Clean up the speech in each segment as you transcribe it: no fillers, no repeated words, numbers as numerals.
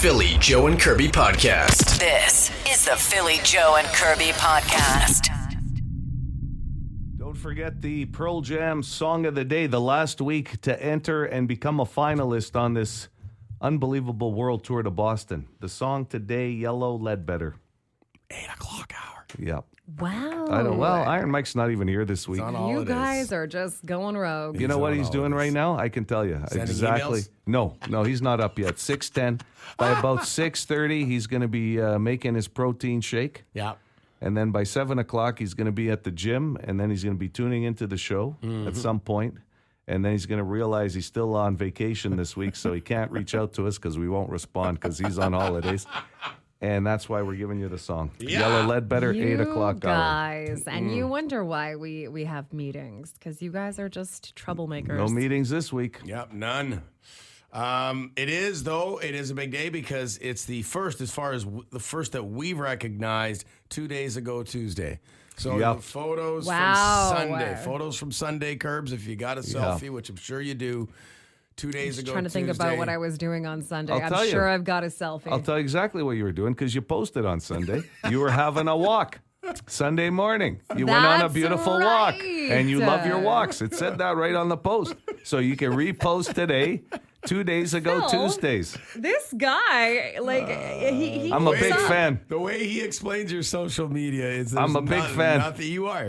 Philly Joe and Kirby podcast. This is the Philly Joe and Kirby podcast. Don't forget the Pearl Jam Song of the Day, the last week to enter and become a finalist on this unbelievable world tour to Boston. The song today, Yellow Ledbetter. 8 o'clock hour. Yep. Wow. Iron Mike's not even here this week. You guys are just going rogue. You know what he's doing right now? I can tell you. Sending exactly. emails? No, he's not up yet. 6:10. By about 6:30, he's going to be making his protein shake. Yeah. And then by 7 o'clock, he's going to be at the gym, and then he's going to be tuning into the show at some point. And then he's going to realize he's still on vacation this week, so he can't reach out to us because we won't respond because he's on holidays. And that's why we're giving you the song. Yeah. Yellow Ledbetter, You 8 o'clock guys, hour. and you wonder why we have meetings, because you guys are just troublemakers. No meetings this week. Yep, none. It is a big day because it's the first, as far as the first that we've recognized 2 days ago Tuesday. So the photos from Sunday. Photos from Sunday, Curbs, if you got a selfie, which I'm sure you do. 2 days ago, Trying to think about what I was doing on Sunday. I'll tell I'm you. sure I've got a selfie. I'll tell you exactly what you were doing because you posted on Sunday. You were having a walk Sunday morning. You went on a That's beautiful walk, right. and you love your walks. It said that right on the post. So you can repost today, 2 days ago, Phil, Tuesdays. This guy, he I'm a keeps big up. fan. The way he explains your social media is I'm a big fan. Nothing you are.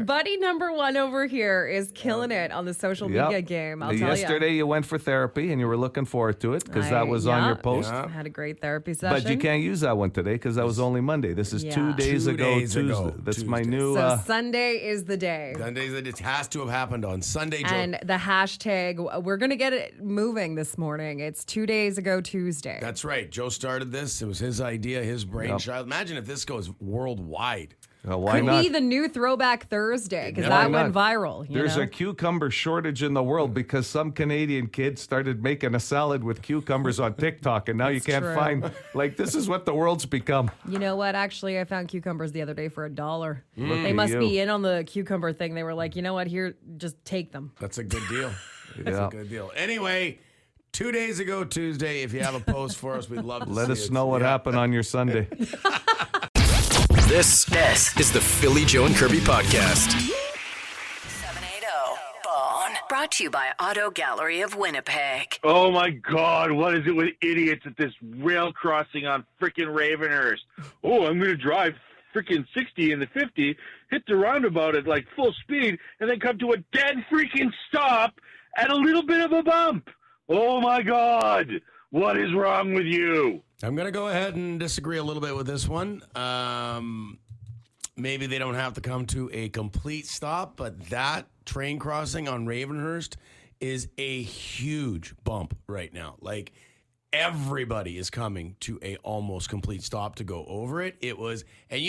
Buddy number one over here is killing it on the social media game. I'll tell you. Yesterday you went for therapy, and you were looking forward to it because that was on your post. Yeah. Had a great therapy session. But you can't use that one today because that was only Monday. This is 2 days 2 ago, days Tuesday. ago, That's my Tuesday. new... So Sunday is the day. Sundays, it has to have happened on Sunday, Joe. And the hashtag, we're going to get it moving this morning. It's 2 days ago Tuesday. That's right. Joe started this. It was his idea, his brainchild. Imagine if this goes worldwide. why Could not? be the new Throwback Thursday because Why that went not? viral. There's know? a cucumber shortage in the world because some Canadian kid started making a salad with cucumbers on TikTok, and now you can't true. find. This is what the world's become. You know what? Actually, I found cucumbers the other day for $1. Look They at must you. be in on the cucumber thing. They were like, you know what? Here, just take them. That's a good deal. That's Yeah. a good deal. Anyway, 2 days ago Tuesday, if you have a post for us, we'd love to Let see us it. know what happened on your Sunday. This is the Philly Joe and Kirby podcast. 780 Bone. Brought to you by Auto Gallery of Winnipeg. Oh my God, what is it with idiots at this rail crossing on frickin' Ravenhurst? Oh, I'm gonna drive frickin' 60 in the 50, hit the roundabout at like full speed, and then come to a dead freaking stop at a little bit of a bump. Oh my God, what is wrong with you? I'm going to go ahead and disagree a little bit with this one. Maybe they don't have to come to a complete stop, but that train crossing on Ravenhurst is a huge bump right now. Like, everybody is coming to a almost complete stop to go over it. It was, and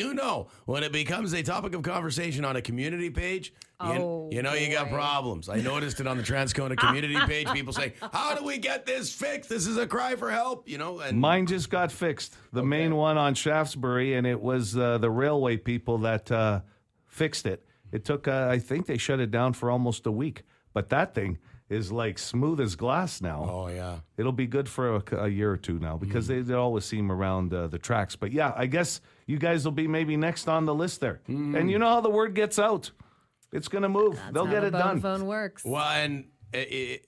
when it becomes a topic of conversation on a community page, you got problems. I noticed it on the Transcona community page. People say, how do we get this fixed? This is a cry for help, and Mine just got fixed. The main one on Shaftesbury, and it was the railway people that fixed it. It took, I think they shut it down for almost a week. But that thing is like smooth as glass now. Oh, yeah. It'll be good for a year or two now because they always seem around the tracks. But yeah, I guess you guys will be maybe next on the list there. And you know how the word gets out. It's going to move. That's They'll how get the it done. phone works. Well, and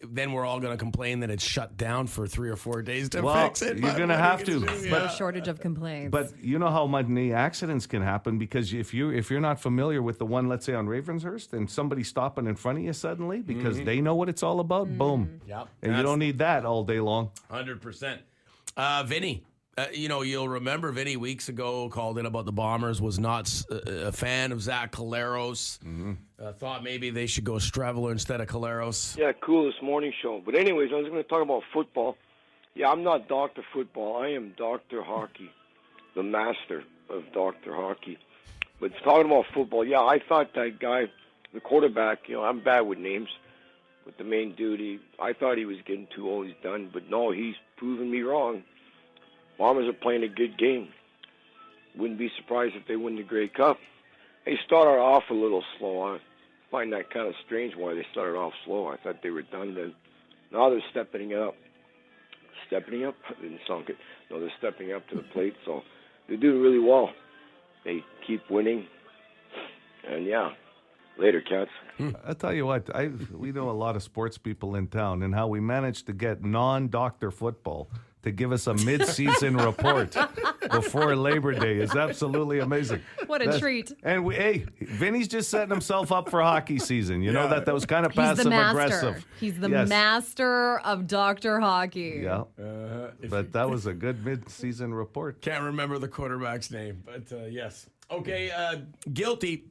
then we're all going to complain that it's shut down for 3 or 4 days to Well, fix it. you're but gonna what are have you to. gonna do? But Yeah. a shortage of complaints. But you know how many accidents can happen because if you're not familiar with the one, let's say on Ravenhurst, and somebody stopping in front of you suddenly because they know what it's all about, boom. Yep. And you don't need that all day long. 100%. Vinny, you'll remember Vinny weeks ago called in about the Bombers, was not a fan of Zach Collaros. Thought maybe they should go Streveler instead of Collaros. Yeah, cool this morning show. But anyways, I was going to talk about football. Yeah, I'm not Dr. Football. I am Dr. Hockey, the master of Dr. Hockey. But talking about football, yeah, I thought that guy, the quarterback, I'm bad with names, but the main dude, I thought he was getting too old, he's done. But no, he's proven me wrong. Bombers are playing a good game. Wouldn't be surprised if they win the Grey Cup. They started off a little slow. I find that kind of strange why they started off slow. I thought they were done then. Now they're stepping it up. stepping up. I didn't sunk it. No, they're stepping up to the plate, so they're doing really well. They keep winning. And, yeah, later, cats. I'll tell you what, we know a lot of sports people in town, and how we managed to get non-doctor football to give us a mid-season report before Labor Day is absolutely amazing. What a treat. And Vinny's just setting himself up for hockey season. You know that was kind of passive-aggressive. He's the master of Dr. Hockey. Yeah. But that was a good mid-season report. Can't remember the quarterback's name, but yes. Okay, Guilty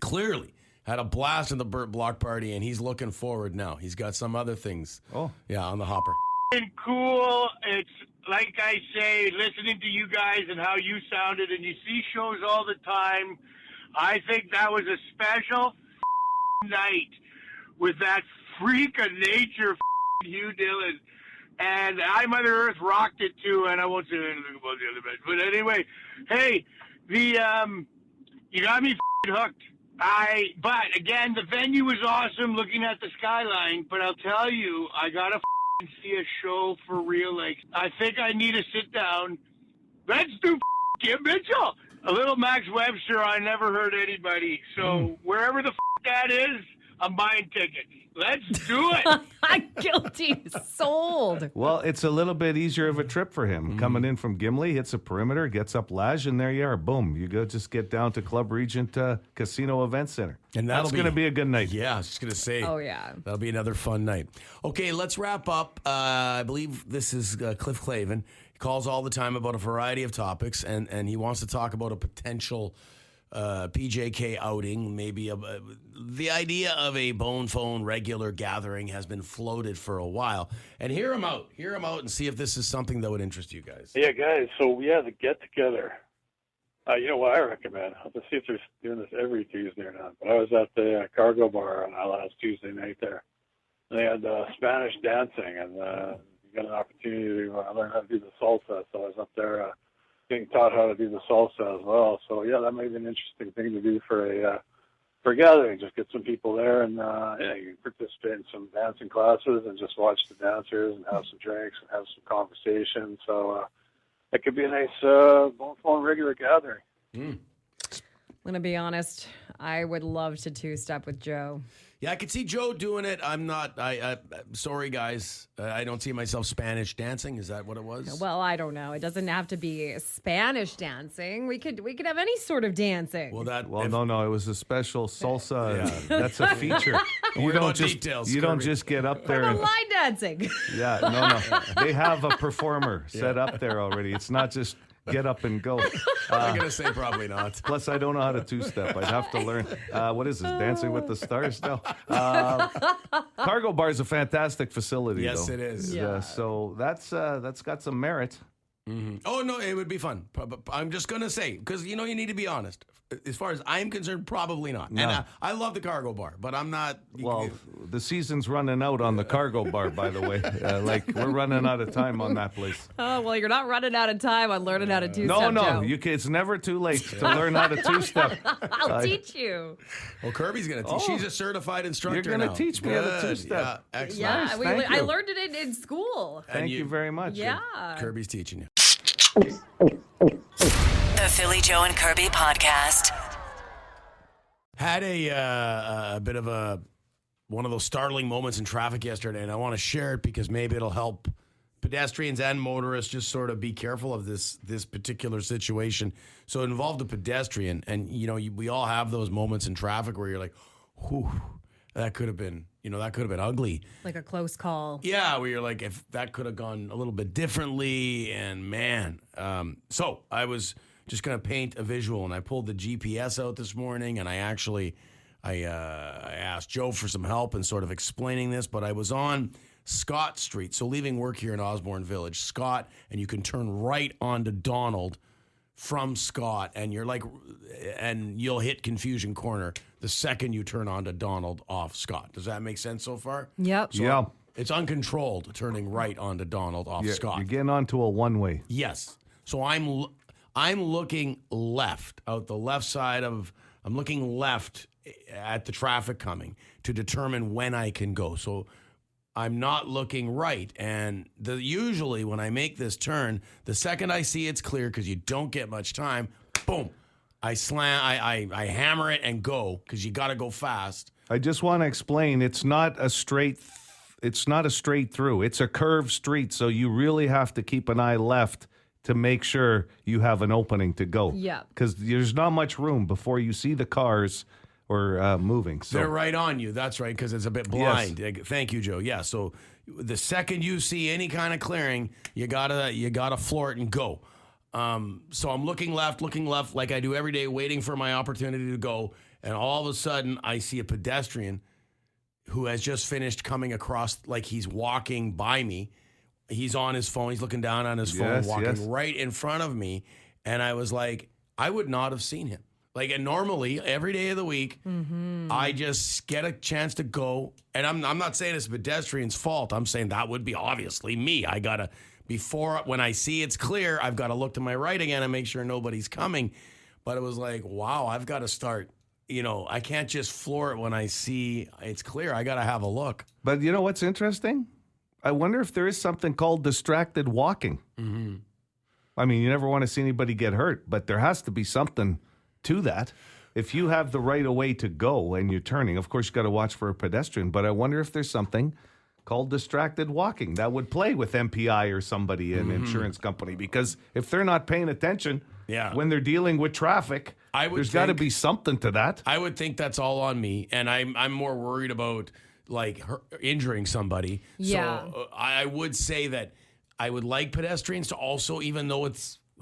clearly had a blast in the Burt Block party, and he's looking forward now. He's got some other things on the hopper. Cool. It's like I say, listening to you guys and how you sounded, and you see shows all the time. I think that was a special night with that freak of nature, Hugh Dillon. And I, Mother Earth, rocked it too, and I won't say anything about the other bit. But anyway, hey, you got me hooked. But again, the venue was awesome, looking at the skyline. But I'll tell you, I gotta see a show for real. Like, I think I need to sit down. Let's do Kim Mitchell. A little Max Webster. I never heard anybody. So wherever the that is, I'm buying tickets. Let's do it. Guilty. Sold. Well, it's a little bit easier of a trip for him. Coming in from Gimli, hits a perimeter, gets up Lage, and there you are. Boom. You go just get down to Club Regent Casino Event Center. And that's going to be a good night. Yeah, I was just going to say. Oh, yeah. That'll be another fun night. Okay, let's wrap up. I believe this is Cliff Clavin. He calls all the time about a variety of topics, and he wants to talk about a potential PJK outing. Maybe the idea of a bone phone regular gathering has been floated for a while. And hear him out and see if this is something that would interest you guys. Yeah, guys. So, the get-together. You know what I recommend? I'll just see if they're doing this every Tuesday or not. But I was at the Cargo Bar on last Tuesday night there. And they had Spanish dancing, and you got an opportunity to learn how to do the salsa. So I was up there getting taught how to do the salsa as well. So, that might be an interesting thing to do for a gathering. Just get some people there and you can participate in some dancing classes and just watch the dancers and have some drinks and have some conversation. So it could be a nice bone phone regular gathering. I'm going to be honest. I would love to two-step with Joe. Yeah, I could see Joe doing it. I'm not. Sorry, guys. I don't see myself Spanish dancing. Is that what it was? Well, I don't know. It doesn't have to be Spanish dancing. We could have any sort of dancing. No. It was a special salsa. Yeah. That's a feature. You don't just get up there. What about line dancing? Yeah, no. They have a performer set up there already. It's not just get up and go. I'm going to say probably not. Plus, I don't know how to two-step. I'd have to learn. What is this, Dancing with the Stars? No. Cargo Bar is a fantastic facility, yes, though. It is. So that's got some merit. Mm-hmm. Oh, no, it would be fun. I'm just going to say, because, you need to be honest. As far as I'm concerned, probably not. No. And I love the Cargo Bar, but I'm not. Well, the season's running out on the Cargo Bar, by the way. We're running out of time on that place. Oh, well, you're not running out of time on learning how to two-step, No. Joe. It's never too late to learn how to two-step. I'll teach you. Well, Kirby's going to teach. She's a certified instructor. You're going to teach me how to two-step. Yeah, excellent. Yeah, Nice. I learned it in school. Thank you very much. Yeah. Kirby's teaching you. The Philly Joe and Kirby podcast. Had a bit of one of those startling moments in traffic yesterday, and I want to share it because maybe it'll help pedestrians and motorists just sort of be careful of this particular situation. So it involved a pedestrian, and we all have those moments in traffic where you're like, whew, that could have been ugly. Like a close call. Yeah, where you're like, if that could have gone a little bit differently, and man. So I was just going to paint a visual, and I pulled the GPS out this morning, and I asked Joe for some help in sort of explaining this, but I was on Scott Street, so leaving work here in Osborne Village, Scott, and you can turn right onto Donald from Scott, and you'll hit Confusion Corner the second you turn onto Donald off Scott. Does that make sense so far? Yep. Yeah. It's uncontrolled turning right onto Donald off Scott. You're getting onto a one-way. Yes. So I'm looking left, out the left side I'm looking left at the traffic coming to determine when I can go. So I'm not looking right. And usually when I make this turn, the second I see it's clear, because you don't get much time, boom, I hammer it and go, because you got to go fast. I just want to explain, it's not a straight through. It's a curved street, so you really have to keep an eye left to make sure you have an opening to go. Yeah. Because there's not much room before you see the cars or moving. So they're right on you. That's right, because it's a bit blind. Yes. Thank you, Joe. Yeah, so the second you see any kind of clearing, you gotta floor it and go. So I'm looking left like I do every day, waiting for my opportunity to go. And all of a sudden, I see a pedestrian who has just finished coming across, like he's walking by me. He's on his phone. He's looking down on his phone, walking right in front of me. And I was like, I would not have seen him. Like, and normally, every day of the week, I just get a chance to go. And I'm not saying it's a pedestrian's fault. I'm saying that would be obviously me. I got to, when I see it's clear, I've got to look to my right again and make sure nobody's coming. But it was like, wow, I've got to start, I can't just floor it when I see it's clear. I got to have a look. But you know what's interesting? I wonder if there is something called distracted walking. Mm-hmm. I mean, you never want to see anybody get hurt, but there has to be something to that. If you have the right of way to go and you're turning, of course, you got to watch for a pedestrian. But I wonder if there's something called distracted walking that would play with MPI or somebody in an insurance company. Because if they're not paying attention when they're dealing with traffic, there's got to be something to that. I would think that's all on me. And I'm more worried about injuring somebody. Yeah. So I would say that I would like pedestrians to also, even though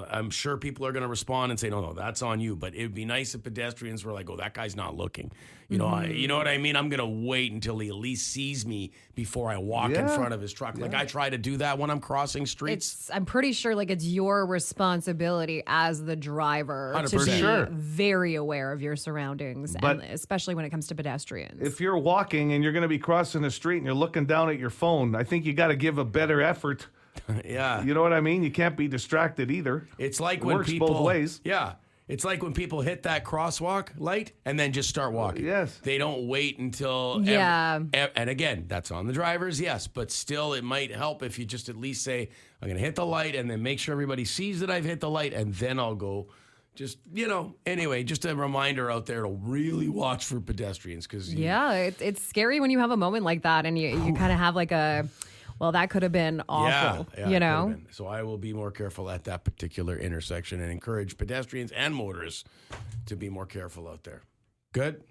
I'm sure people are going to respond and say, no, that's on you. But it would be nice if pedestrians were like, oh, that guy's not looking. You know what I mean? I'm going to wait until he at least sees me before I walk in front of his truck. Like, I try to do that when I'm crossing streets. I'm pretty sure it's your responsibility as the driver 100%. to be very aware of your surroundings, and especially when it comes to pedestrians. If you're walking and you're going to be crossing the street and you're looking down at your phone, I think you got to give a better effort. Yeah. You know what I mean? You can't be distracted either. It's like it when works people, both ways. Yeah. It's like when people hit that crosswalk light and then just start walking. Yes. They don't wait until... and again, that's on the drivers, yes. But still, it might help if you just at least say, I'm going to hit the light and then make sure everybody sees that I've hit the light and then I'll go. Just, anyway, just a reminder out there to really watch for pedestrians. It's scary when you have a moment like that and you kind of have like a... Well, that could have been awful, Yeah, so I will be more careful at that particular intersection and encourage pedestrians and motorists to be more careful out there. Good?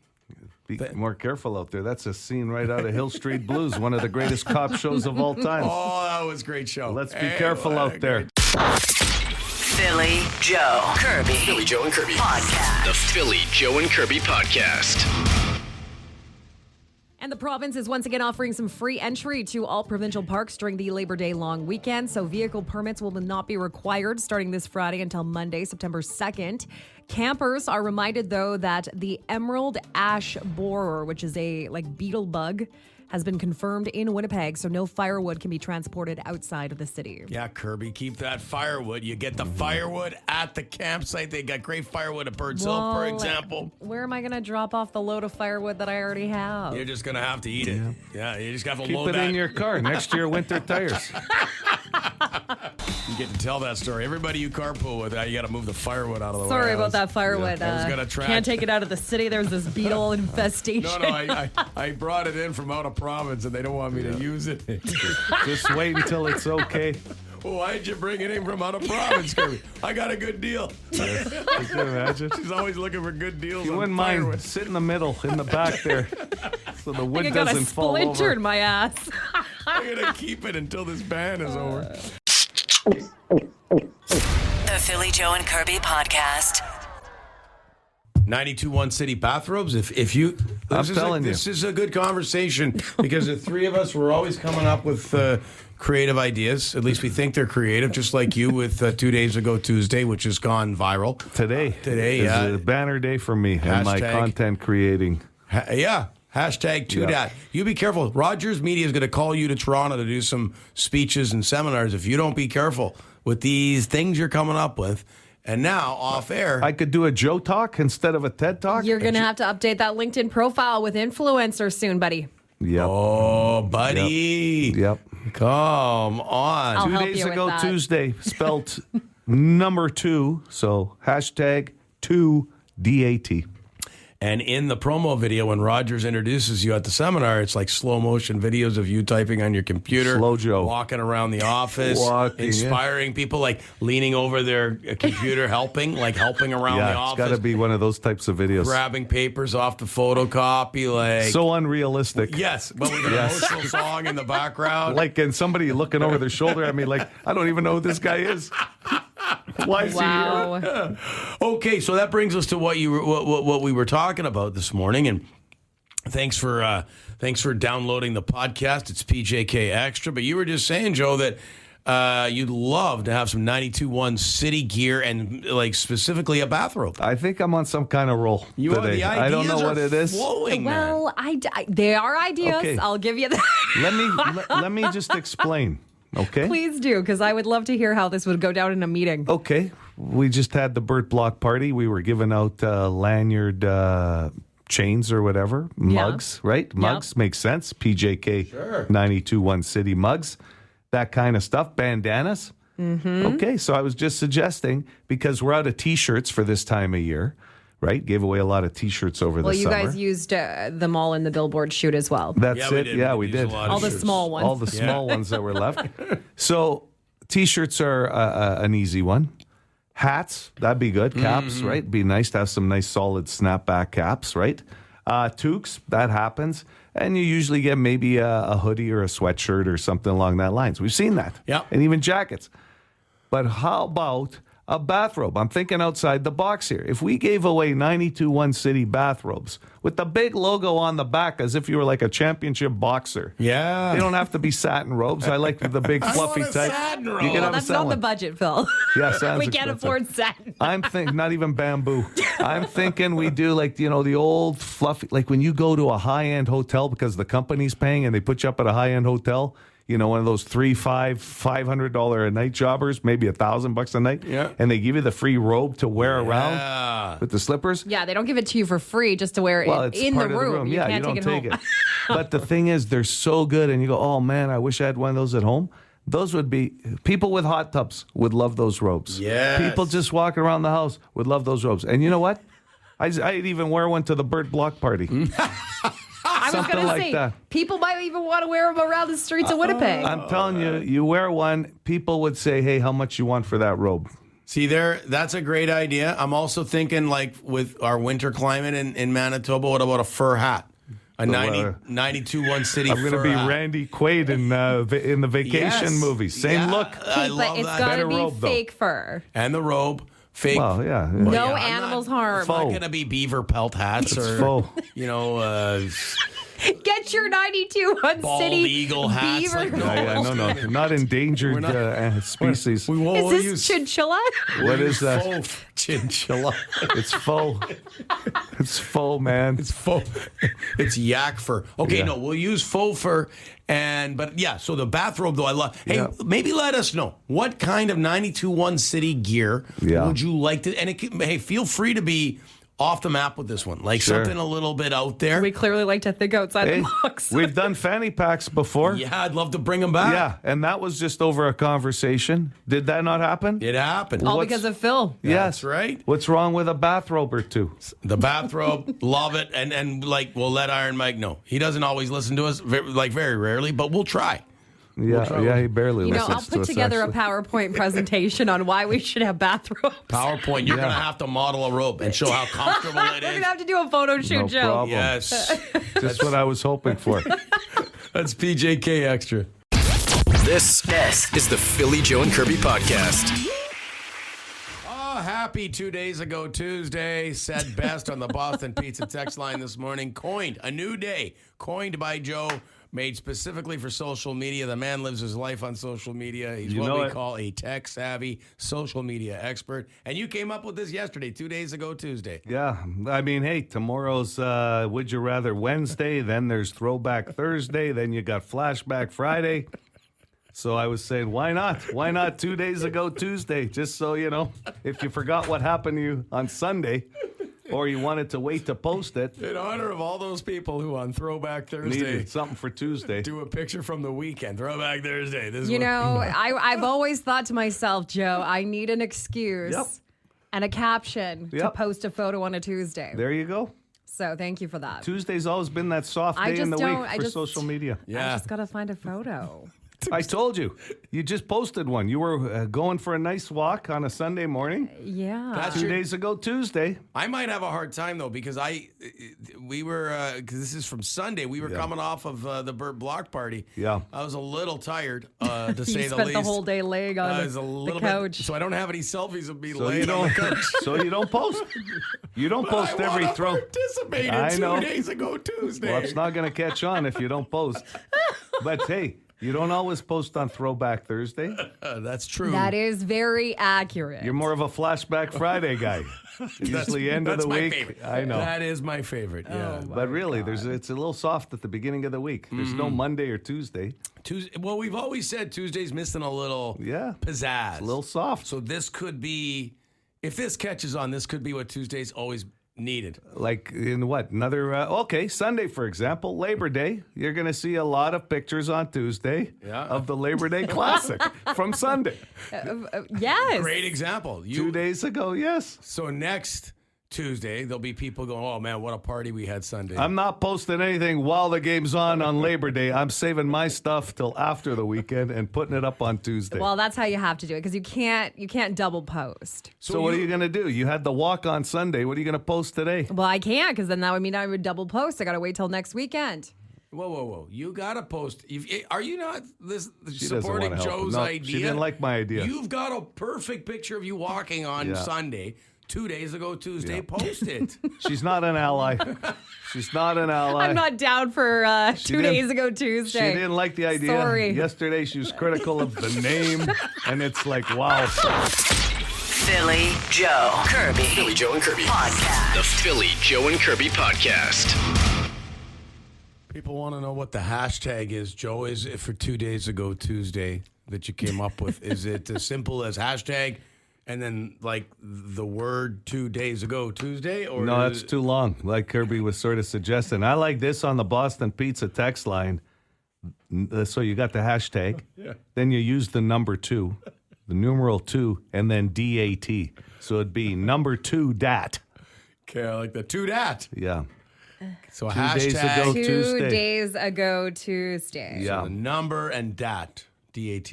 Be more careful out there. That's a scene right out of Hill Street Blues, one of the greatest cop shows of all time. Oh, that was a great show. Let's be careful out there. Philly Joe Kirby. Philly Joe and Kirby Podcast. The Philly Joe and Kirby Podcast. And the province is once again offering some free entry to all provincial parks during the Labor Day long weekend. So vehicle permits will not be required starting this Friday until Monday, September 2nd. Campers are reminded, though, that the emerald ash borer, which is a beetle bug, has been confirmed in Winnipeg, so no firewood can be transported outside of the city. Yeah, Kirby, keep that firewood. You get the firewood at the campsite. They got great firewood at Birds Hill, for example. Where am I going to drop off the load of firewood that I already have? You're just going to have to eat it. Yeah, you just got to Keep load it that in your car next to your winter tires. You get to tell that story. Everybody you carpool with, you got to move the firewood out of the way. Sorry about that firewood. I was gonna try. Can't take it out of the city. There's this beetle infestation. No, I brought it in from out of province, and they don't want me to use it. Just wait until it's okay. Well, why'd you bring it in from out of province, Kirby? I got a good deal. Yes. You can imagine. She's always looking for good deals. You wouldn't firewood. mind sit in the middle, in the back there, so the wood I got doesn't a fall splinter over. in my ass. I'm gonna keep it until this ban is over. The Philly Joe and Kirby Podcast. 92.1 City Bathrobes. If you, this is a good conversation because the three of us were always coming up with creative ideas. At least we think they're creative, just like you with 2 days ago Tuesday, which has gone viral. Today is a banner day for me and my content creating. Hashtag to that. You be careful. Rogers Media is going to call you to Toronto to do some speeches and seminars if you don't be careful with these things you're coming up with. And now, off air, I could do a Joe Talk instead of a TED Talk. You're going to have to update that LinkedIn profile with influencers soon, buddy. Yep. Oh, buddy. Yep. Come on. I'll 2 help days you with ago, that. Tuesday, spelt number 2. So #2DAT. And in the promo video, when Rogers introduces you at the seminar, it's like slow motion videos of you typing on your computer. Slow Joe. Walking around the office. Walking, inspiring people, like leaning over their computer, helping around the It's office. got to be one of those types of videos. Grabbing papers off the photocopy, like. So unrealistic. Yes, but with an emotional song in the background. Like, and somebody looking over their shoulder at me like, I don't even know who this guy is. Why is he here? Wow. Okay, so that brings us to what we were talking about this morning, and thanks for downloading the podcast. It's PJK Extra, but you were just saying, Joe, that you'd love to have some 92.1 City gear and like specifically a bathrobe. I think I'm on some kind of roll You today. the I don't know ideas what are it is. flowing, man. Well, they are ideas. Okay. I'll give you that. Let me just explain. Okay. Please do, because I would love to hear how this would go down in a meeting. Okay. We just had the Burt Block party. We were giving out lanyard chains or whatever. Mugs, right? Mugs makes sense. PJK 92.1 City mugs. That kind of stuff. Bandanas. Mm-hmm. Okay. So I was just suggesting, because we're out of T-shirts for this time of year, right? Gave away a lot of T-shirts over the summer. Well, you guys used them all in the billboard shoot as well. That's Yeah, we it. did. Yeah, We we used did. a lot of All the shirts. small ones. All the small ones that were left. So T-shirts are an easy one. Hats, that'd be good. Caps, right? Be nice to have some nice solid snapback caps, right? Toques, that happens. And you usually get maybe a hoodie or a sweatshirt or something along that lines. We've seen that. Yep. And even jackets. But how about a bathrobe? I'm thinking outside the box here. If we gave away 92.1 City bathrobes with the big logo on the back as if you were like a championship boxer. Yeah. They don't have to be satin robes. I like the big fluffy want a type. satin robe. You can Well, have a that's satin not the one. budget, Phil. Yeah, sounds We can't expensive. afford satin. I'm thinking not even bamboo. I'm thinking we do like, the old fluffy, like when you go to a high-end hotel because the company's paying and they put you up at a high-end hotel, one of those $500 a night jobbers, maybe $1,000 a night. Yeah. And they give you the free robe to wear Yeah. around with the slippers. Yeah, they don't give it to you for free just to wear Well, it it's in part the of room. You Yeah, can't you take don't it take home. it. But the thing is, they're so good, and you go, oh man, I wish I had one of those at home. Those would be, people with hot tubs would love those robes. Yes. People just walking around the house would love those robes. And you know what? I'd even wear one to the Burt Block party. I was Something going to like say, that. people might even want to wear them around the streets of Winnipeg. I'm telling you, you wear one, people would say, hey, how much you want for that robe? See that's a great idea. I'm also thinking, like, with our winter climate in Manitoba, what about a fur hat? A 92.1 City I'm going to fur be hat. Randy Quaid in the Vacation Yes. movie. Same Yeah. look. I but love it's that. got to Better be robe, though. fake fur. And the robe. Fake. Well, yeah. No yeah, I'm animals not- harm. It's not Faux. going to be beaver pelt hats It's or, faux. Get your 92.1 Bald City eagle hats, beaver. like, No. Not endangered species. we won't Is this use chinchilla? What is that? faux chinchilla. It's faux. It's faux, man. It's faux. It's yak fur. Okay, Yeah. no, we'll use faux fur. But yeah, so the bathrobe, though, I love. Hey, Yeah. maybe let us know what kind of 92.1 City gear Yeah. would you like to. And hey, feel free to be off the map with this one, like Sure. something a little bit out there. We clearly like to think outside Hey, the box. we've done fanny packs before. Yeah, I'd love to bring them back. Yeah, and that was just over a conversation. Did that not happen? It happened. All what's- because of Phil. Yes. That's right. What's wrong with a bathrobe or two? The bathrobe, love it, and like we'll let Iron Mike know. He doesn't always listen to us, very rarely, but we'll try. Yeah, he barely You know, listens I'll to put us, together actually. a PowerPoint presentation on why we should have bathrobes. PowerPoint, you're gonna have to model a robe and show how comfortable it We're is. going to have to do a photo shoot, No Joe. problem. Yes, Just what I was hoping for. that's PJK Extra. This is the Philly Joe and Kirby podcast. Oh, happy 2 days ago Tuesday. Said best on the Boston Pizza text line this morning. Coined a new day. Coined by Joe. Made specifically for social media. The man lives his life on social media. He's You what know we it. call a tech-savvy social media expert. And you came up with this yesterday, 2 days ago Tuesday. Yeah, I mean, hey, tomorrow's Would You Rather Wednesday, then there's Throwback Thursday, then you got Flashback Friday. So I was saying, why not? Why not 2 days ago Tuesday? Just so, if you forgot what happened to you on Sunday, or you wanted to wait to post it. In honor of all those people who on Throwback Thursday Needed something for Tuesday. do a picture from the weekend. Throwback Thursday. This You one. know, I've always thought to myself, Joe, I need an excuse Yep. and a caption to Yep. post a photo on a Tuesday. There you go. So thank you for that. Tuesday's always been that soft I day in just the week don't- I for just- social media. I Yeah. just got to find a photo. I told you. You just posted one. You were going for a nice walk on a Sunday morning. Yeah. That's 2 your- days ago, Tuesday. I might have a hard time though because we were because this is from Sunday. We were coming off of the Burt Block party. Yeah. I was a little tired to You say the spent least. the whole day laying on I was a the little couch. bit, so I don't have any selfies of me So laying you on the don't. couch. So you don't post. You don't But post I every wanna throw. participate in I know. 2 days ago Tuesday. Well, it's not going to catch on if you don't post. But hey, you don't always post on Throwback Thursday. That's true. That is very accurate. You're more of a Flashback Friday guy. Usually end of That's the my week. favorite. I know. That is my favorite. Yeah. But really, it's a little soft at the beginning of the week. There's no Monday or Tuesday. Tuesday. Well, we've always said Tuesday's missing a little Yeah. pizzazz. A little soft. So this could be, if this catches on, this could be what Tuesday's always needed. Like in what? Another, okay, Sunday, for example, Labor Day. You're going to see a lot of pictures on Tuesday of the Labor Day Classic from Sunday. Yes. Great example. 2 days ago, yes. So next Tuesday, there'll be people going, oh man, what a party we had Sunday. I'm not posting anything while the game's on Labor Day. I'm saving my stuff till after the weekend and putting it up on Tuesday. Well, that's how you have to do it because you can't double post. so what are you going to do? You had the walk on Sunday. What are you going to post today? Well, I can't because then that would mean I would double post. I got to wait till next weekend. Whoa. You got to post. Are you not She doesn't supporting wanna help. Joe's No, idea? she didn't like my idea. You've got a perfect picture of you walking on Yeah. Sunday. 2 days ago Tuesday, Yeah. post it. She's not an ally. She's not an ally. I'm not down for 2 didn't- days ago She Tuesday. didn't like the idea. Sorry. Yesterday, she was critical of the name, and it's like, wow. Philly Joe Kirby. Philly Joe and Kirby. Podcast. The Philly Joe and Kirby podcast. People want to know what the hashtag is, Joe. Is it for 2 days ago Tuesday that you came up with? Is it as simple as hashtag and then like the word 2 days ago Tuesday? Or No, is that's too long, like Kirby was sort of suggesting. I like this on the Boston Pizza text line. So you got the hashtag, then you use the number 2, the numeral 2, and then DAT. So it'd be number 2 dat. Okay, I like the 2 dat. Yeah. So a 2 hashtag, days ago 2 Tuesday. days ago Tuesday. Yeah. the number and dat, DAT.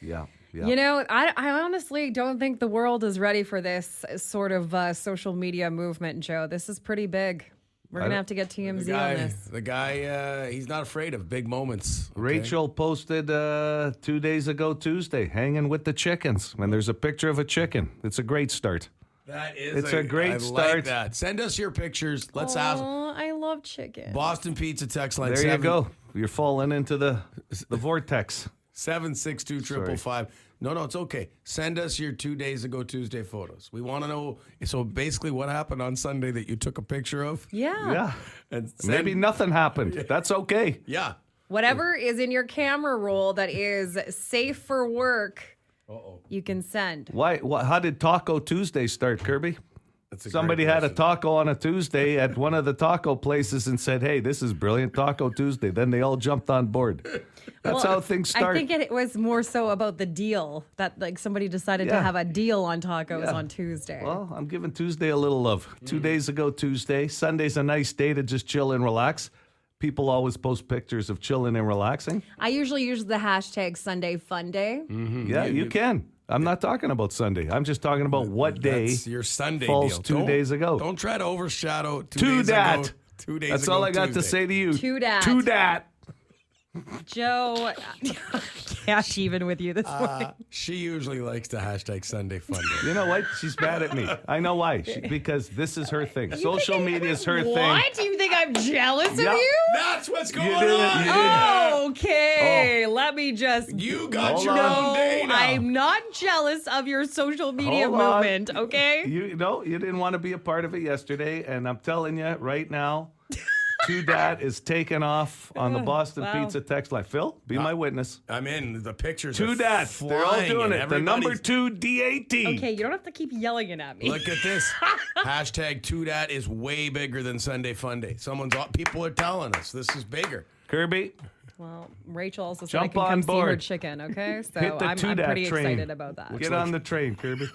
Yeah. Yeah. You know, I honestly don't think the world is ready for this sort of social media movement, Joe. This is pretty big. We're going to have to get TMZ on this. The guy, he's not afraid of big moments. okay? Rachel posted 2 days ago Tuesday, hanging with the chickens. And there's a picture of a chicken. It's a great start. That is It's a great I start. Like that. Send us your pictures. Let's ask. Oh, I love chicken. Boston Pizza text line. There you go. You're falling into the vortex. 762-555. No, it's okay. Send us your 2 days ago Tuesday photos. We want to know. So basically, what happened on Sunday that you took a picture of? Yeah. Yeah. And Maybe nothing happened. That's okay. Yeah. Whatever is in your camera roll that is safe for work, you can send. Why? How did Taco Tuesday start, Kirby? That's a Somebody great had a question. taco on a Tuesday at one of the taco places and said, hey, this is brilliant, Taco Tuesday. Then they all jumped on board. That's how things start. I think it was more so about the deal that like somebody decided to Yeah. have a deal on tacos Yeah. on Tuesday. Well, I'm giving Tuesday a little love. 2 days ago Tuesday. Sunday's a nice day to just chill and relax. People always post pictures of chilling and relaxing. I usually use the hashtag Sunday Fun Day. Yeah, you can. I'm not talking about Sunday. I'm just talking about what day That's your Sunday falls deal. 2 days ago. Don't try to overshadow 2 To days that. ago. 2 days That's ago all I got to Tuesday. say to you. To that. To that. Joe, cash even with you this morning. She usually likes to hashtag Sunday Fun Day. You know what? She's mad at me. I know why. Because this is her thing. Social media is her thing. What? Do you think I'm jealous Yeah. of you? That's what's going didn't- on. you didn't. Okay, let me just. You got Hold your on. own day now. I'm not jealous of your social media Hold on. movement, okay? You didn't want to be a part of it yesterday, and I'm telling you right now, Two Dat is taken off on the Boston Wow. Pizza text line. Phil, be my witness. I'm in. The pictures Two are Dats. They're all flying doing and it. The number everybody's- 2 DAT. Okay, you don't have to keep yelling it at me. Look at this. Hashtag 2Dat is way bigger than Sunday Fun Day. People are telling us this is bigger. Kirby, Well, Rachel also said Jump I can on come see her board. chicken, okay? So hit the I'm 2 Dat pretty train. excited about that. Get on the train, Kirby.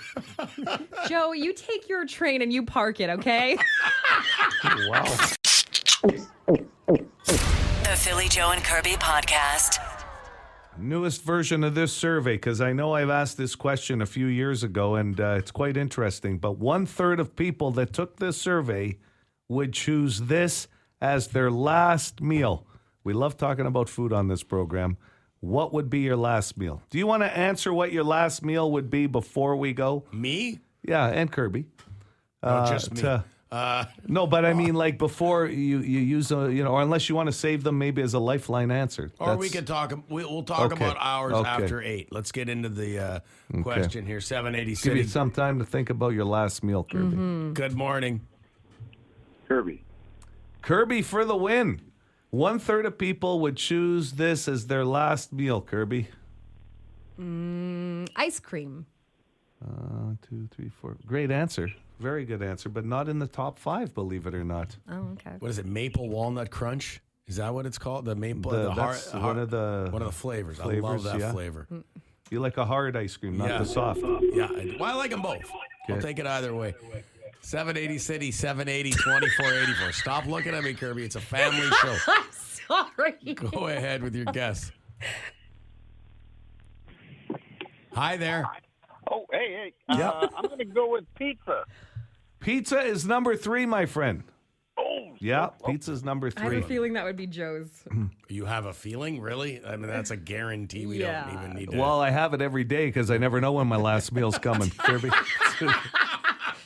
Joe, you take your train and you park it, okay? Wow. The Philly Joe and Kirby podcast. Newest version of this survey, because I know I've asked this question a few years ago, and it's quite interesting. But 1/3 of people that took this survey would choose this as their last meal. We love talking about food on this program. What would be your last meal? Do you want to answer what your last meal would be before we go? Me? Yeah, and Kirby. No, just me. No, but I mean, like before you use or unless you want to save them, maybe as a lifeline answer. Or we could talk. We'll talk Okay. about ours Okay. after 8. Let's get into the question here. 780 give you City. some time to think about your last meal, Kirby. Good morning. Kirby. Kirby for the win. 1/3 of people would choose this as their last meal. Kirby. Ice cream. 2, 3, 4. Great answer. Very good answer, but not in the top 5, believe it or not. Oh, okay. What is it? Maple walnut crunch? Is that what it's called? The maple. That's one of the flavors. I love flavors, that yeah. flavor. You like a hard ice cream, not Yeah. the soft. Yeah. Well, I like them both. I'll Okay. take it either way. 780 City, 780 2484. Stop looking at me, Kirby. It's a family show. I'm sorry. Go ahead with your guess. Hi there. Oh, hey. Yeah. I'm going to go with pizza. Pizza is number 3, my friend. Oh, Yeah, pizza's number I have 3. a feeling that would be Joe's. You have a feeling? Really? I mean, that's a guarantee. We Yeah. don't even need to. Well, I have it every day because I never know when my last meal's coming, Kirby.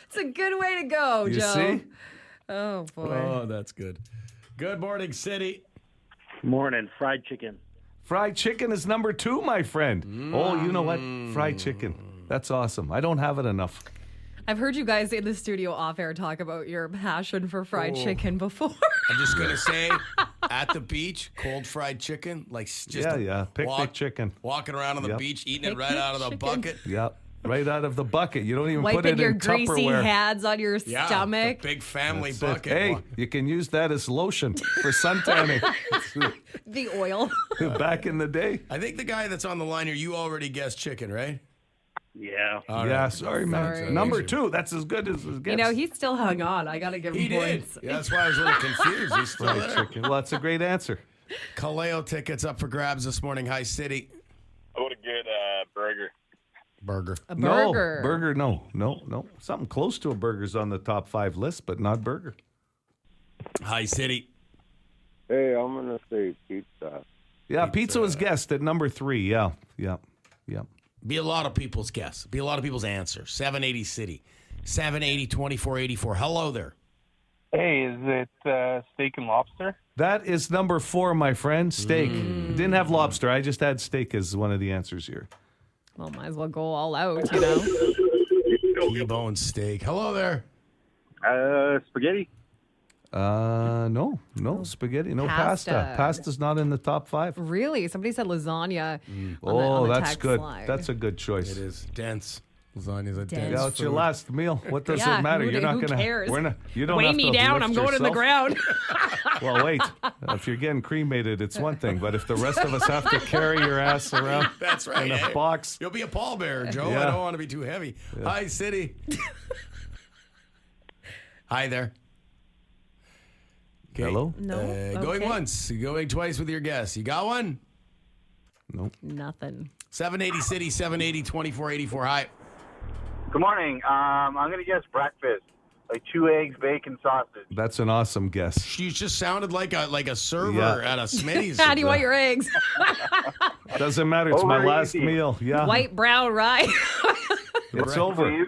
It's a good way to go, You Joe. see? Oh, boy. Oh, that's good. Good morning, City. morning. Fried chicken. Fried chicken is number 2, my friend. Oh, you know what? Fried chicken. That's awesome. I don't have it enough. I've heard you guys in the studio off air talk about your passion for fried chicken before. I'm just going to say, at the beach, cold fried chicken, like just Yeah. Picnic chicken. walking around on the Yep. beach, eating it right Picnic out of the chicken. bucket. Yeah, right out of the bucket. You don't even put Wiping it your in greasy Tupperware. hands on your Yeah, stomach. the big family That's it. bucket. Hey, you can use that as lotion for sun tanning. The oil. Back in the day. I think the guy that's on the line here, you already guessed chicken, right? Yeah. All Yeah, right. sorry, man. Sorry. Number 2. That's as good as it gets. You know, he still hung on. I got to give him He did. points. Yeah, that's why I was a little confused. He's still Fried there. chicken. Well, that's a great answer. Kaleo tickets up for grabs this morning. Hi, City. I would have good burger. Burger. A burger. No, burger, no. Something close to a burger's on the top 5 list, but not burger. Hi, City. Hey, I'm going to say pizza. Yeah, pizza was guessed at number 3. Yeah. Be a lot of people's guess. Be a lot of people's answer. 780 City. 780 2484. Hello there. Hey, is it steak and lobster? That is number 4, my friend. Steak. Didn't have lobster. I just had steak as one of the answers here. Well, might as well go all out, you know? T-bone steak. Hello there. Spaghetti. No spaghetti, no pasta. Pasta. Pasta's not in the top 5. Really? Somebody said lasagna. Oh, that's text good. line. That's a good choice. It is dense. Lasagna's a Dense. dense. Yeah, it's your food. last meal. What does Yeah, it matter? who You're not gonna. cares? We're not. You don't Weigh have me to down. lift I'm going to the yourself. ground. Well, wait. If you're getting cremated, it's one thing. But if the rest of us have to carry your ass around That's right. in a Hey, box, You'll be a pallbearer, Joe. Yeah. I don't want to be too heavy. Hi, City. Hi there. Okay. Hello? No. Going Okay. once, going twice with your guess. You got one? nope. Nothing. 780 City, 780 2484. Hi. Good morning. I'm going to guess breakfast. Like 2 eggs, bacon, sausage. That's an awesome guess. You just sounded like a server Yeah. at a Smitty's. How do you want your eggs? Doesn't matter. It's my Over last easy. meal. Yeah, White, brown, rye. it's over.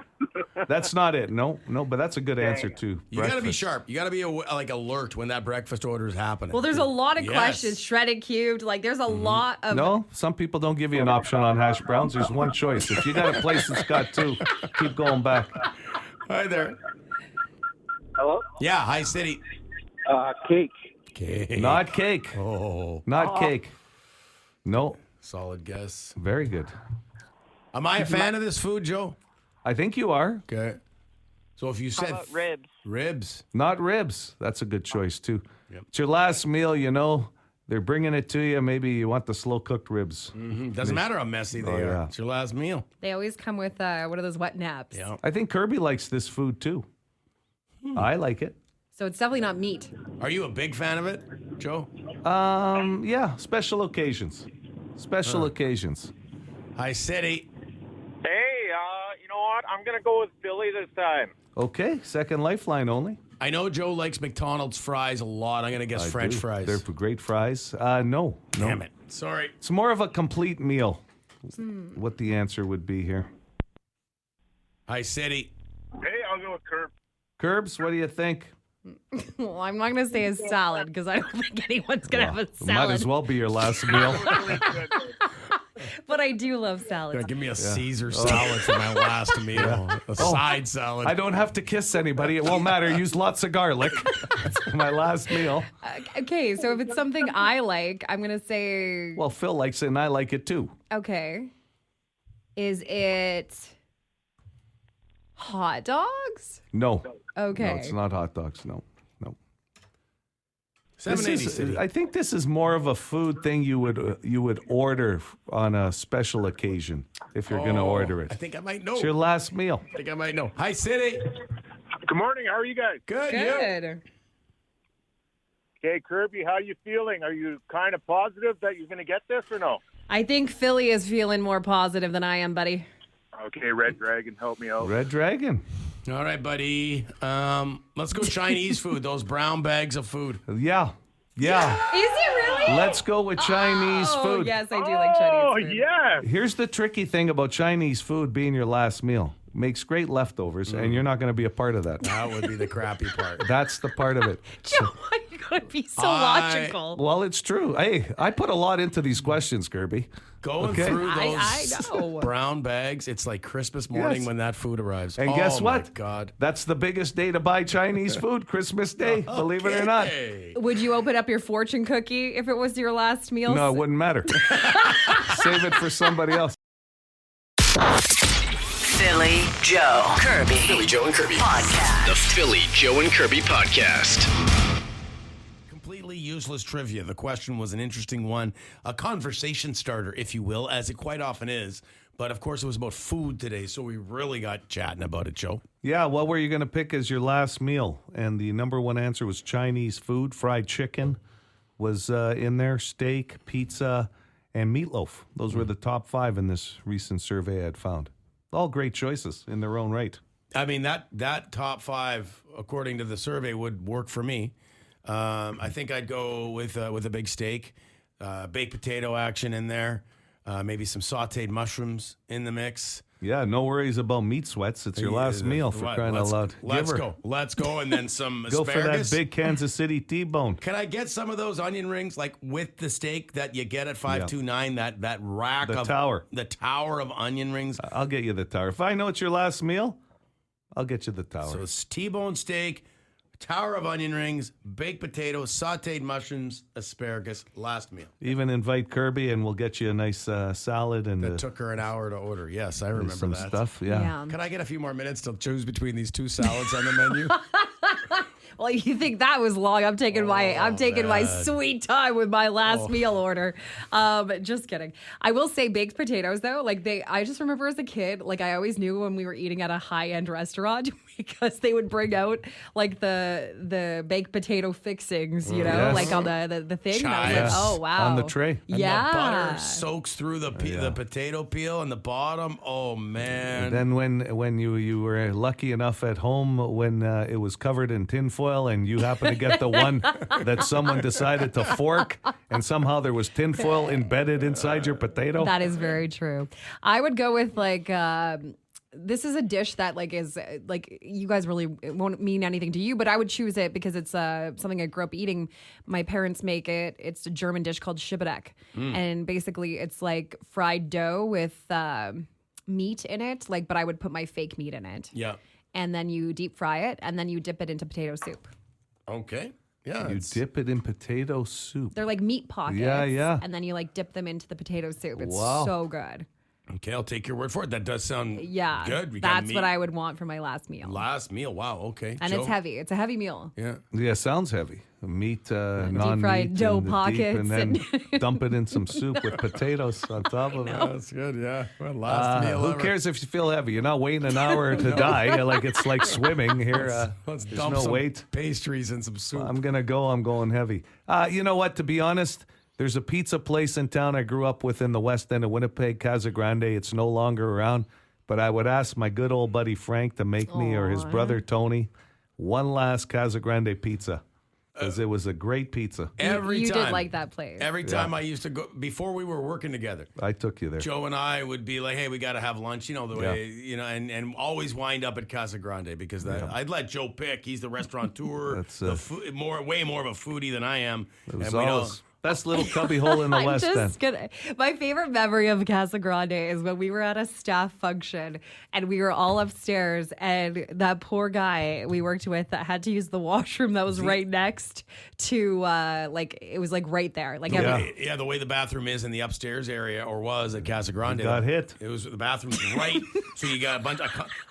That's not it. No. But that's a good answer too. You got to be Breakfast. sharp. You got to be alert when that breakfast order is happening. Well, there's a lot of Yes. questions. Shredded, cubed. Like, there's a lot of. No, some people don't give you an option on hash browns. There's one choice. If you got a place that's got 2, keep going back. Hi there. Hello? Yeah, hi, City. Cake. Cake. Not cake. Oh, Not cake. No. solid guess. Very good. Am I a fan of this food, Joe? I think you are. Okay. So if you How said about ribs? ribs, Not ribs. That's a good choice, too. Yep. It's your last meal, you know. They're bringing it to you. Maybe you want the slow-cooked ribs. doesn't matter how messy they Oh, are. yeah. It's your last meal. They always come with what are those wet naps? Yeah. I think Kirby likes this food, too. I like it. So it's definitely not meat. Are you a big fan of it, Joe? Yeah, special occasions. Special occasions. Hi, City. Hey, you know what? I'm going to go with Philly this time. Okay, second lifeline only. I know Joe likes McDonald's fries a lot. I'm going to guess I French do. fries. They're great fries. No. Damn it. Sorry. It's more of a complete meal. What the answer would be here. Hi, City. Hey, I'll go with Kirby. Curbs, what do you think? Well, I'm not going to say a salad because I don't think anyone's going to have a It salad. might as well be your last meal. But I do love salads. Give me a Caesar salad for my last meal. A side salad. I don't have to kiss anybody. It won't matter. Use lots of garlic. It's my last meal. Okay, so if it's something I like, I'm going to say, Well, Phil likes it and I like it too. okay. Is it hot dogs? No. Okay. No, it's not hot dogs. No. 780 City. I think this is more of a food thing you would order on a special occasion if you're going to order it. I think I might know. It's your last meal. I think I might know. Hi, City. Good morning. How are you guys? Good. You? Good. Okay, Kirby, how you feeling? Are you kind of positive that you're going to get this or no? I think Philly is feeling more positive than I am, buddy. Okay, Red Dragon, help me out. Red Dragon. All right, buddy. Let's go Chinese food. Those brown bags of food. Yeah. Yeah. Is it really? Let's go with Chinese Oh, food. yes, I do like Chinese Oh, food. yeah. Here's the tricky thing about Chinese food being your last meal. Makes great leftovers, and you're not going to be a part of that. That would be the crappy part. That's the part of it. Joe, why you gotta be so I- logical? Well, it's true. Hey, I put a lot into these questions, Kirby. Going Okay. through those I know. brown bags, it's like Christmas morning Yes. when that food arrives. And guess Oh, what? My God. That's the biggest day to buy Chinese food, Christmas Day, believe it or not. Okay. Would you open up your fortune cookie if it was your last meal? No, it wouldn't matter. Save it for somebody else. Philly Joe Kirby. Philly Joe and Kirby. Podcast. The Philly Joe and Kirby podcast. Completely useless trivia. The question was an interesting one, a conversation starter, if you will, as it quite often is. But of course, it was about food today, so we really got chatting about it, Joe. Yeah, what were you going to pick as your last meal? And the number one answer was Chinese food. Fried chicken was in there, steak, pizza, and meatloaf. Those were the top 5 in this recent survey I had found. All great choices in their own right. I mean, that top 5, according to the survey, would work for me. I think I'd go with a big steak, baked potato action in there, maybe some sautéed mushrooms in the mix. Yeah, no worries about meat sweats. It's your last meal for What? crying out loud. Let's Give her. go. Let's go. And then some Go for that asparagus. big Kansas City T-bone. Can I get some of those onion rings, like with the steak that you get at 529? That rack The of tower. the tower of onion rings. I'll get you the tower. If I know it's your last meal, I'll get you the tower. So it's T-bone steak, tower of onion rings, baked potatoes, sautéed mushrooms, asparagus. Last meal. Even invite Kirby, and we'll get you a nice salad and That took her an hour to order. Yes, I remember some that. stuff. Yeah. Can I get a few more minutes to choose between these 2 salads on the menu? Well, you think that was long? I'm taking my sweet time with my last meal order. Just kidding. I will say baked potatoes though. I just remember as a kid, I always knew when we were eating at a high end restaurant because they would bring out the baked potato fixings, you know, Yes. on the thing. And I was Yes. like, oh wow, On the tray. And Yeah. the butter soaks through the potato peel on the bottom. Oh man. Then when you were lucky enough at home when it was covered in tinfoil and you happened to get the one that someone decided to fork and somehow there was tinfoil embedded inside your potato. That is very true. I would go with this is a dish that is you guys really, it won't mean anything to you, but I would choose it because it's something I grew up eating. My parents make it. It's a German dish called Schibbedeck, and basically it's like fried dough with meat in it. But I would put my fake meat in it. Yeah. And then you deep fry it, and then you dip it into potato soup. Okay. Yeah, You dip it in potato soup. They're like meat pockets. Yeah. And then you like dip them into the potato soup. It's Wow. so good. Okay, I'll take your word for it. That does sound Yeah. good. We got That's meat. what I would want for my last meal. Last meal. Wow. Okay. And Joe? it's heavy. It's a heavy meal. Yeah. Yeah, sounds heavy. Meat, non-meat, deep-fried dough in the deep, pockets and then dump it in some soup with potatoes on top of it. That's good. Yeah. Well, last meal. Who ever. cares if you feel heavy? You're not waiting an hour to die. Like it's like swimming here. Let's There's dump no some weight. pastries and some soup. I'm going heavy. You know what? To be honest, there's a pizza place in town I grew up with in the west end of Winnipeg, Casa Grande. It's no longer around, but I would ask my good old buddy Frank to make me or his brother Tony one last Casa Grande pizza because it was a great pizza. Every you time. did like that place. Every time I used to go, before we were working together, I took you there. Joe and I would be like, hey, we got to have lunch, you know, the way, you know, and always wind up at Casa Grande because I'd let Joe pick. He's the restaurateur, That's, way more of a foodie than I am. It was And we always best little cubby hole in the I'm west just end. gonna. My favorite memory of Casa Grande is when we were at a staff function and we were all upstairs, and that poor guy we worked with that had to use the washroom that was right next to, like it was like right there, like the way the bathroom is in the upstairs area or was at Casa Grande. Got hit. It was the bathroom's right, so you got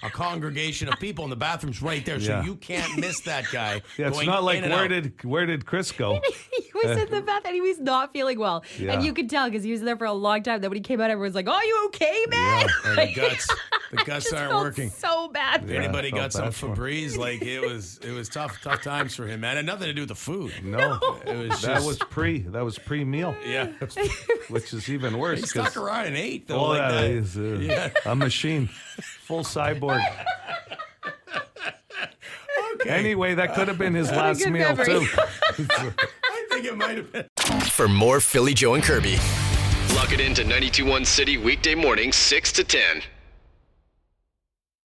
a congregation of people, and the bathroom's right there, so you can't miss that guy. Yeah, it's going not like in and where did Chris go? he was in the bath and he was not feeling well, Yeah. and you could tell because he was there for a long time. Then when he came out, everyone's like, "Oh, you okay, man?" out. The guts Just aren't felt working. so bad. If anybody felt got some bad for him. Febreze, like it was tough times for him, man. It had nothing to do with the food. No, It was that just, was pre-meal, yeah. which is even worse. He stuck around and ate though. Oh, like yeah, that. he's a machine, full cyborg. Okay. Anyway, that could have been his last good meal memory. too. I think it might have been. For more Philly, Joe, and Kirby, lock it into 92.1 City weekday mornings 6 to 10.